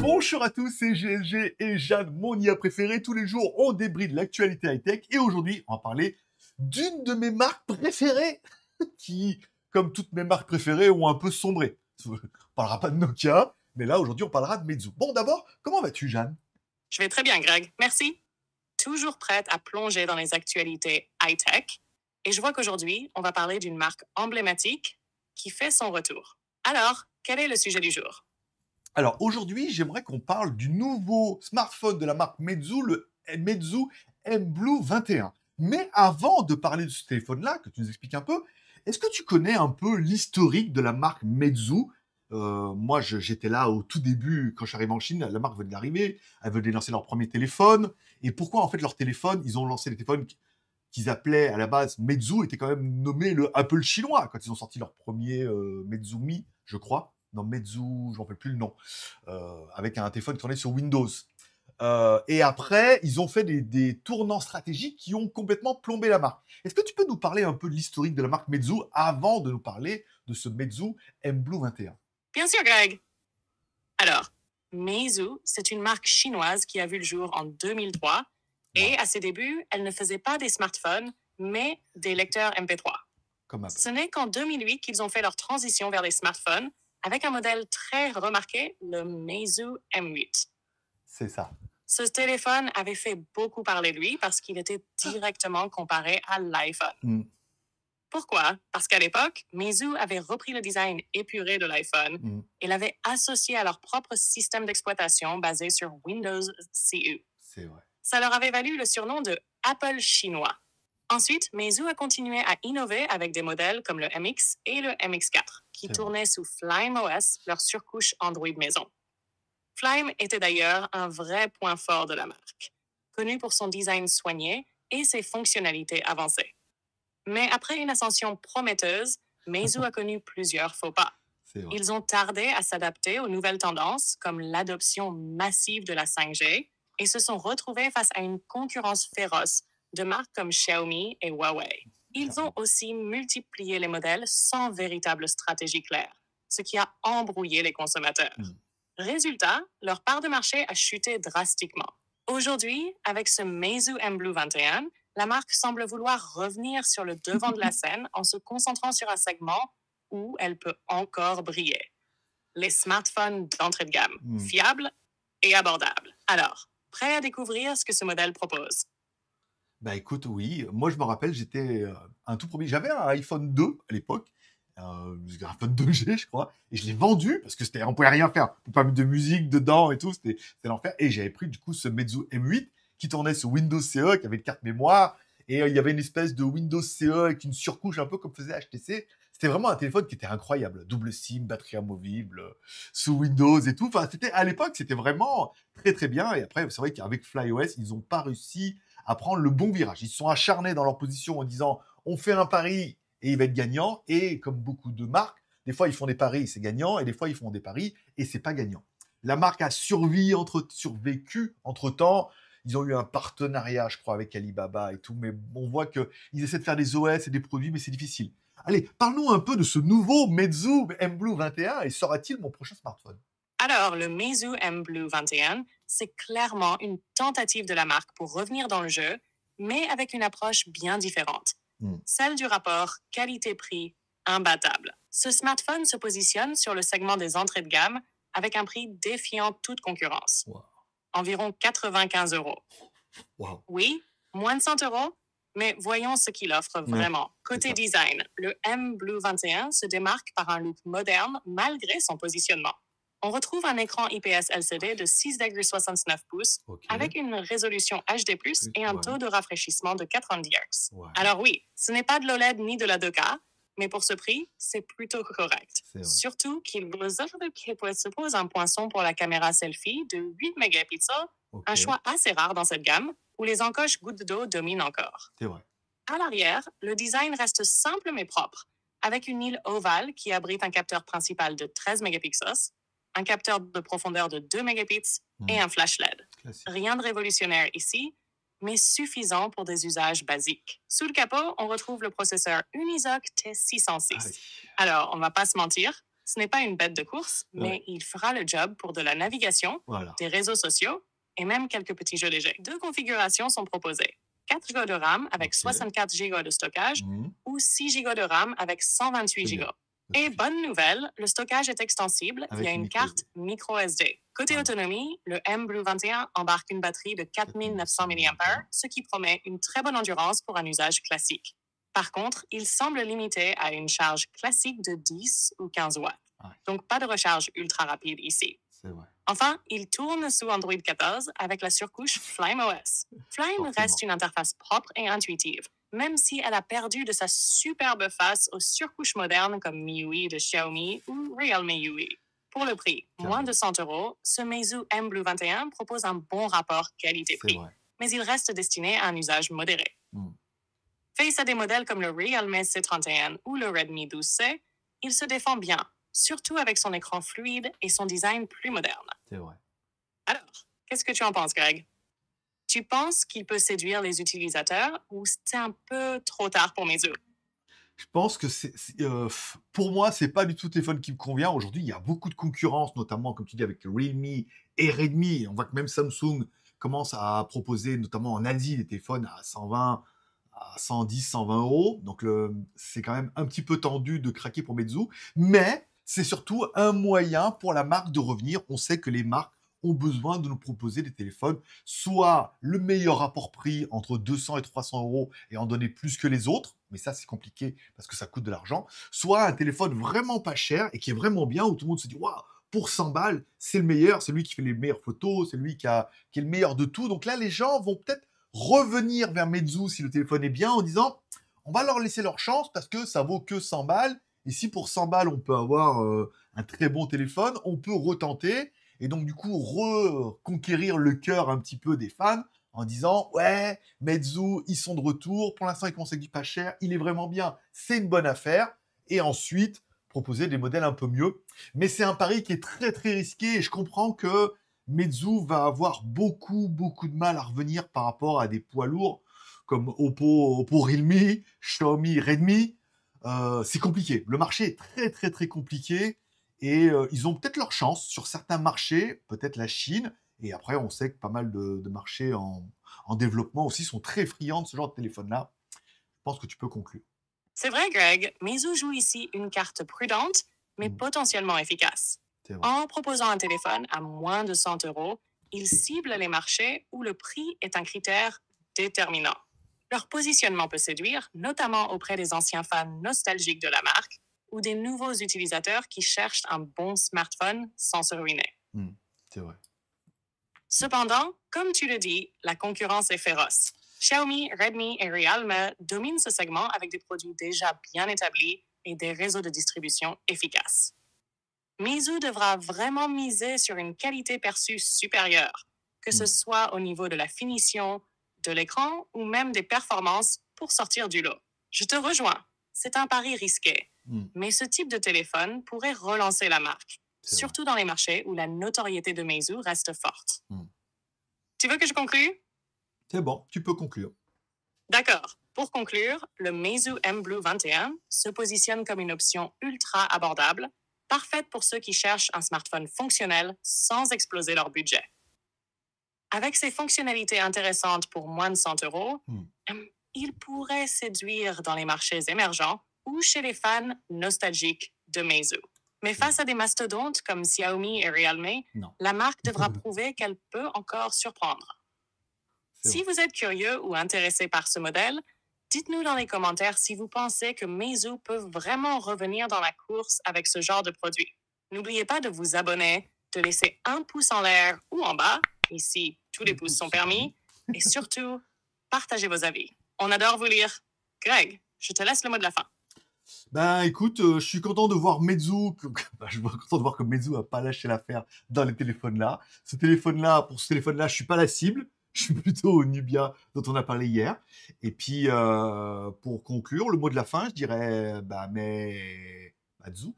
Bonjour à tous, c'est GLG et Jeanne, mon IA préférée. Tous les jours, on débride l'actualité high-tech. Et aujourd'hui, on va parler d'une de mes marques préférées qui, comme toutes mes marques préférées, ont un peu sombré. On parlera pas de Nokia, mais là, aujourd'hui, on parlera de Meizu. Bon, d'abord, comment vas-tu, Jeanne? Je vais très bien, Greg. Merci. Toujours prête à plonger dans les actualités high-tech. Et je vois qu'aujourd'hui, on va parler d'une marque emblématique qui fait son retour. Alors, quel est le sujet du jour? Alors, aujourd'hui, j'aimerais qu'on parle du nouveau smartphone de la marque Meizu, le Meizu M Blue 21. Mais avant de parler de ce téléphone-là, que tu nous expliques un peu, est-ce que tu connais un peu l'historique de la marque Meizu? Moi, j'étais là au tout début, quand je suis arrivé en Chine, la marque venait d'arriver, elle venait de lancer leur premier téléphone. Et pourquoi, en fait, leur téléphone, ils ont lancé les téléphones qu'ils appelaient à la base Meizu, était quand même nommé le Apple chinois, quand ils ont sorti leur premier Meizu Mi, je crois. Non, Meizu, je ne me rappelle plus le nom. Avec un téléphone qui tournait sur Windows. Et après, ils ont fait des tournants stratégiques qui ont complètement plombé la marque. Est-ce que tu peux nous parler un peu de l'historique de la marque Meizu avant de nous parler de ce Meizu M Blue 21? Bien sûr, Greg. Alors, Meizu, c'est une marque chinoise qui a vu le jour en 2003. Et à ses débuts, elle ne faisait pas des smartphones, mais des lecteurs MP3. Comme Apple. Ce n'est qu'en 2008 qu'ils ont fait leur transition vers les smartphones avec un modèle très remarqué, le Meizu M8. C'est ça. Ce téléphone avait fait beaucoup parler de lui parce qu'il était directement comparé à l'iPhone. Mm. Pourquoi? Parce qu'à l'époque, Meizu avait repris le design épuré de l'iPhone et l'avait associé à leur propre système d'exploitation basé sur Windows CE. C'est vrai. Ça leur avait valu le surnom de Apple chinois. Ensuite, Meizu a continué à innover avec des modèles comme le MX et le MX4, qui C'est tournaient sous Flyme OS, leur surcouche Android maison. Flyme était d'ailleurs un vrai point fort de la marque, connu pour son design soigné et ses fonctionnalités avancées. Mais après une ascension prometteuse, Meizu a connu plusieurs faux pas. C'est vrai. Ils ont tardé à s'adapter aux nouvelles tendances, comme l'adoption massive de la 5G, et se sont retrouvés face à une concurrence féroce de marques comme Xiaomi et Huawei. Ils ont aussi multiplié les modèles sans véritable stratégie claire, ce qui a embrouillé les consommateurs. Résultat, leur part de marché a chuté drastiquement. Aujourd'hui, avec ce Meizu M Blue 21, la marque semble vouloir revenir sur le devant de la scène en se concentrant sur un segment où elle peut encore briller. Les smartphones d'entrée de gamme, fiables et abordables. Alors, prêt à découvrir ce que ce modèle propose? Bah écoute, oui. Moi, je me rappelle, j'étais un tout premier. J'avais un iPhone 2 à l'époque, un iPhone 2G, je crois, et je l'ai vendu parce que on pouvait rien faire. On pouvait pas mettre de musique dedans et tout, c'était l'enfer. Et j'avais pris du coup ce Meizu M8 qui tournait sur Windows CE, qui avait une carte mémoire, et il y avait une espèce de Windows CE avec une surcouche un peu comme faisait HTC. C'était vraiment un téléphone qui était incroyable, double SIM, batterie amovible, sous Windows et tout. Enfin, à l'époque, c'était vraiment très très bien. Et après, c'est vrai qu'avec FlyOS, ils n'ont pas réussi à prendre le bon virage. Ils se sont acharnés dans leur position en disant on fait un pari et il va être gagnant. Et comme beaucoup de marques, des fois ils font des paris et c'est gagnant, et des fois ils font des paris et c'est pas gagnant. La marque a survécu entre temps. Ils ont eu un partenariat, je crois, avec Alibaba et tout, mais on voit qu'ils essaient de faire des OS et des produits, mais c'est difficile. Allez, parlons un peu de ce nouveau Meizu M Blue 21 et sera-t-il mon prochain smartphone? Alors, le Meizu M Blue 21, c'est clairement une tentative de la marque pour revenir dans le jeu, mais avec une approche bien différente. Celle du rapport qualité-prix imbattable. Ce smartphone se positionne sur le segment des entrées de gamme avec un prix défiant toute concurrence. Wow. Environ 95 €. Wow. Oui, moins de 100 €, mais voyons ce qu'il offre vraiment. Côté design, le M Blue 21 se démarque par un look moderne malgré son positionnement. On retrouve un écran IPS LCD de 6,69 pouces avec une résolution HD+, et un taux de rafraîchissement de 90 Hz. Alors oui, ce n'est pas de l'OLED ni de la 2K, mais pour ce prix, c'est plutôt correct. Surtout qu'il se pose un poinçon pour la caméra selfie de 8 mégapixels, un choix assez rare dans cette gamme, où les encoches gouttes d'eau dominent encore. C'est vrai. À l'arrière, le design reste simple mais propre, avec une île ovale qui abrite un capteur principal de 13 mégapixels, un capteur de profondeur de 2 mégapixels et un flash LED. Classique. Rien de révolutionnaire ici, mais suffisant pour des usages basiques. Sous le capot, on retrouve le processeur Unisoc T606. Ah oui. Alors, on ne va pas se mentir, Ce n'est pas une bête de course, mais Ouais. il fera le job pour de la navigation, Voilà. des réseaux sociaux et même quelques petits jeux légers. Deux configurations sont proposées. 4 Go de RAM avec Ok. 64 Go de stockage Mhm. ou 6 Go de RAM avec 128 C'est Go. bien. Ça Et suffit. bonne nouvelle, le stockage est extensible Avec via une une micro carte SD. micro SD. Côté Voilà. autonomie, le M Blue 21 embarque une batterie de 4900 mAh, ce qui promet une très bonne endurance pour un usage classique. Par contre, il semble limité à une charge classique de 10 ou 15 watts. Ouais. Donc pas de recharge ultra rapide ici. C'est vrai. Enfin, il tourne sous Android 14 avec la surcouche FlymeOS. Flyme Forcément. reste une interface propre et intuitive, même si elle a perdu de sa superbe face aux surcouches modernes comme MIUI de Xiaomi ou Realme UI. Pour le prix, moins de 100 €, ce Meizu M Blue 21 propose un bon rapport C'est qualité-prix, vrai. mais il reste destiné à un usage modéré. Mm. Face à des modèles comme le Realme C31 ou le Redmi 12C, il se défend bien, surtout avec son écran fluide et son design plus moderne. C'est vrai. Alors, qu'est-ce que tu en penses, Greg? Tu penses qu'il peut séduire les utilisateurs ou c'est un peu trop tard pour Meizu? Je pense que pour moi, c'est pas du tout le téléphone qui me convient. Aujourd'hui, il y a beaucoup de concurrence, notamment, comme tu dis, avec Realme et Redmi. On voit que même Samsung commence à proposer, notamment en Asie, des téléphones à 120, à 110, 120 euros. Donc, c'est quand même un petit peu tendu de craquer pour Meizu. Mais c'est surtout un moyen pour la marque de revenir. On sait que les marques ont besoin de nous proposer des téléphones, soit le meilleur rapport prix entre 200 et 300 euros et en donner plus que les autres, mais ça c'est compliqué parce que ça coûte de l'argent, soit un téléphone vraiment pas cher et qui est vraiment bien où tout le monde se dit waouh, pour 100 balles, c'est le meilleur, c'est lui qui fait les meilleures photos, c'est lui qui est le meilleur de tout. Donc là, les gens vont peut-être revenir vers Meizu si le téléphone est bien en disant on va leur laisser leur chance parce que ça vaut que 100 balles. Et si pour 100 balles, on peut avoir un très bon téléphone, on peut retenter et donc du coup reconquérir le cœur un petit peu des fans en disant ouais, Meizu, ils sont de retour, pour l'instant ils commencent avec du pas cher, il est vraiment bien, c'est une bonne affaire, et ensuite proposer des modèles un peu mieux. Mais c'est un pari qui est très très risqué et je comprends que Meizu va avoir beaucoup de mal à revenir par rapport à des poids lourds comme Oppo Realme, Xiaomi, Redmi. C'est compliqué. Le marché est très très très compliqué et ils ont peut-être leur chance sur certains marchés, peut-être la Chine. Et après, on sait que pas mal de marchés en développement aussi sont très friands de ce genre de téléphone-là. Je pense que tu peux conclure. C'est vrai, Greg, Meizu joue ici une carte prudente, mais Mm. potentiellement efficace. C'est vrai. En proposant un téléphone à moins de 100 €, ils ciblent les marchés où le prix est un critère déterminant. Leur positionnement peut séduire, notamment auprès des anciens fans nostalgiques de la marque ou des nouveaux utilisateurs qui cherchent un bon smartphone sans se ruiner. Mm. C'est vrai. Cependant, comme tu le dis, la concurrence est féroce. Xiaomi, Redmi et Realme dominent ce segment avec des produits déjà bien établis et des réseaux de distribution efficaces. Meizu devra vraiment miser sur une qualité perçue supérieure, que ce soit au niveau de la finition, de l'écran ou même des performances pour sortir du lot. Je te rejoins, c'est un pari risqué, Mm. mais ce type de téléphone pourrait relancer la marque, C'est vrai. surtout dans les marchés où la notoriété de Meizu reste forte. Mm. Tu veux que je conclue? C'est bon, tu peux conclure. D'accord. Pour conclure, le Meizu M Blue 21 se positionne comme une option ultra abordable, parfaite pour ceux qui cherchent un smartphone fonctionnel sans exploser leur budget. Avec ses fonctionnalités intéressantes pour moins de 100 €, il pourrait séduire dans les marchés émergents ou chez les fans nostalgiques de Meizu. Mais face à des mastodontes comme Xiaomi et Realme, Non. la marque devra prouver qu'elle peut encore surprendre. C'est Si vrai. vous êtes curieux ou intéressé par ce modèle, dites-nous dans les commentaires si vous pensez que Meizu peut vraiment revenir dans la course avec ce genre de produit. N'oubliez pas de vous abonner, de laisser un pouce en l'air ou en bas, ici tous les pouces sont permis, et surtout, partagez vos avis. On adore vous lire. Greg, je te laisse le mot de la fin. Ben écoute, je suis content de voir Meizu, je suis content de voir que Meizu a pas lâché l'affaire dans les téléphones-là. Pour ce téléphone-là, je suis pas la cible. Je suis plutôt au Nubia dont on a parlé hier. Et puis, pour conclure, le mot de la fin, je dirais, bah, mais... Meizu.